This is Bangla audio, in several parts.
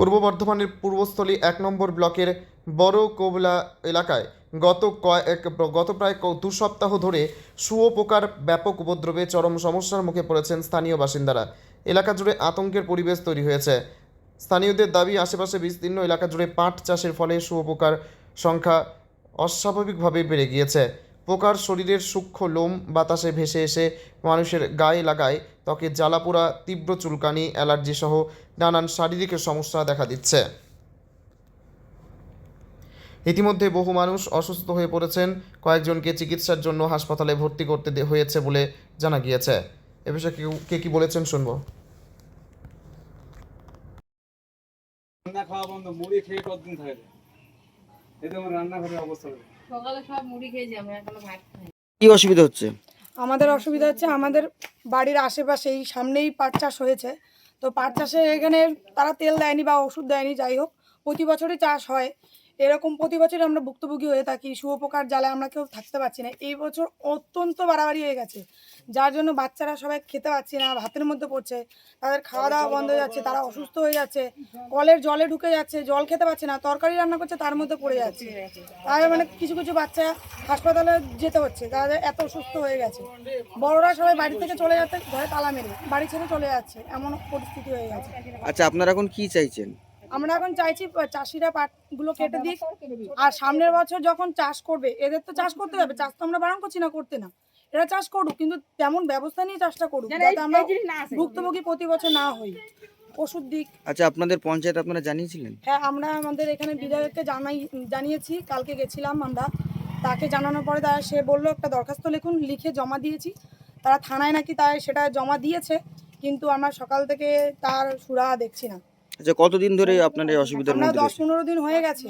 পূর্ব বর্ধমানের পূর্বস্থলী ১ নম্বর ব্লকের বড় কোবলা এলাকায় গত প্রায় ২ সপ্তাহ ধরে শুঁয়োপোকার ব্যাপক উপদ্রবে চরম সমস্যার মুখে পড়েছেন স্থানীয় বাসিন্দারা। এলাকা জুড়ে আতঙ্কের পরিবেশ তৈরি হয়েছে। স্থানীয়দের দাবি, আশেপাশে বিস্তীর্ণ এলাকা জুড়ে পাট চাষের ফলে শুঁয়োপোকার সংখ্যা অস্বাভাবিকভাবে বেড়ে গিয়েছে। পোকার শরীরের সূক্ষ্ম লোম বাতাসে ভেসে এসে মানুষের গায়ে লাগায় ত্বকে জ্বালাপোড়া, তীব্র চুলকানি, অ্যালার্জি সহ নানান শারীরিক সমস্যা দেখা দিচ্ছে। ইতিমধ্যে বহু মানুষ অসুস্থ হয়ে পড়েছেন। কয়েকজনকে চিকিৎসার জন্য হাসপাতালে ভর্তি করতে হয়েছে বলে জানা গিয়েছে। এ বিষয়ে কে কি বলেছেন শুনবো। রান্না খাওয়া বন্ধ, মুড়ি খেয়ে কতদিন থাকে? এই তো আমার রান্নাঘরের অবস্থা। সকালে সব মুড়ি খেয়েছি, আমি এখনো ভাত খাই। কি অসুবিধা হচ্ছে? আমাদের অসুবিধা হচ্ছে, আমাদের বাড়ির আশেপাশেই সামনেই পাট চাষ হয়েছে। তো পাট চাষে এখানে তারা তেল দেয়নি বা ওষুধ দেয়নি, যাই হোক প্রতি বছরই চাষ হয়। এরকম প্রতি বছরই আমরা ভুক্তভোগী হয়ে থাকি। শুঁয়োপোকার জ্বালায় আমরা কেউ থাকতে পারছি না। এই বছর অত্যন্ত বাড়াবাড়ি হয়ে গেছে, যার জন্য বাচ্চারা সবাই খেতে পারছে না, ভাতের মধ্যে পড়ছে, তাদের খাওয়া দাওয়া বন্ধ হয়ে যাচ্ছে, তারা অসুস্থ হয়ে যাচ্ছে, কলের জলে ঢুকে যাচ্ছে, জল খেতে পারছে না, তরকারি রান্না করছে তার মধ্যে পড়ে যাচ্ছে। তাই মানে কিছু কিছু বাচ্চা হাসপাতালে যেতে হচ্ছে, তাদের এত অসুস্থ হয়ে গেছে। বড়রা সবাই বাড়ি থেকে চলে যাচ্ছে, ঘরে তালা মেরে বাড়ি ছেড়ে চলে যাচ্ছে, এমন পরিস্থিতি হয়ে গেছে। আচ্ছা, আপনারা এখন কি চাইছেন? আমরা এখন চাইছি চাষিরা পাটগুলো কেটে দিক, আর সামনের বছর যখন চাষ করবে, এদের তো চাষ করতে হবে, চাষ তো আমরা বারণ করছি না করতে না, এরা চাষ করুক, কিন্তু তেমন ব্যবস্থা নিয়ে চাষটা করুক যাতে আমরা ভুক্তভোগী প্রতি বছর না হই। ওষুধ দিক। আচ্ছা, আপনাদের পঞ্চায়েত আপনারা জানিয়েছিলেন? হ্যাঁ, আমরা আমাদের এখানে বিধায়ককে জানিয়েছি, কালকে গেছিলাম আমরা, তাকে জানানোর পরে সে বললো একটা দরখাস্ত লিখুন, লিখে জমা দিয়েছি। তারা থানায় নাকি সেটা জমা দিয়েছে, কিন্তু আমরা সকাল থেকে তার সুরাহা দেখছি না। আচ্ছা, কতদিন ধরে আপনার এই অসুবিধার আমরা মধ্যে 10-15 দিন হয়ে গেছে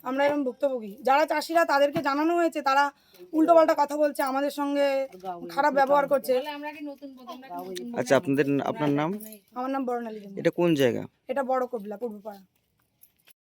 আমরা এরকম ভুক্তভোগী। যারা চাষিরা তাদেরকে জানানো হয়েছে, তারা উল্টোপাল্টা কথা বলছে, আমাদের সঙ্গে খারাপ ব্যবহার করছে। আচ্ছা, আপনার নাম? আমার নাম বর্ণালী। এটা কোন জায়গা? এটা বড় কোবলা, পূর্বপাড়া।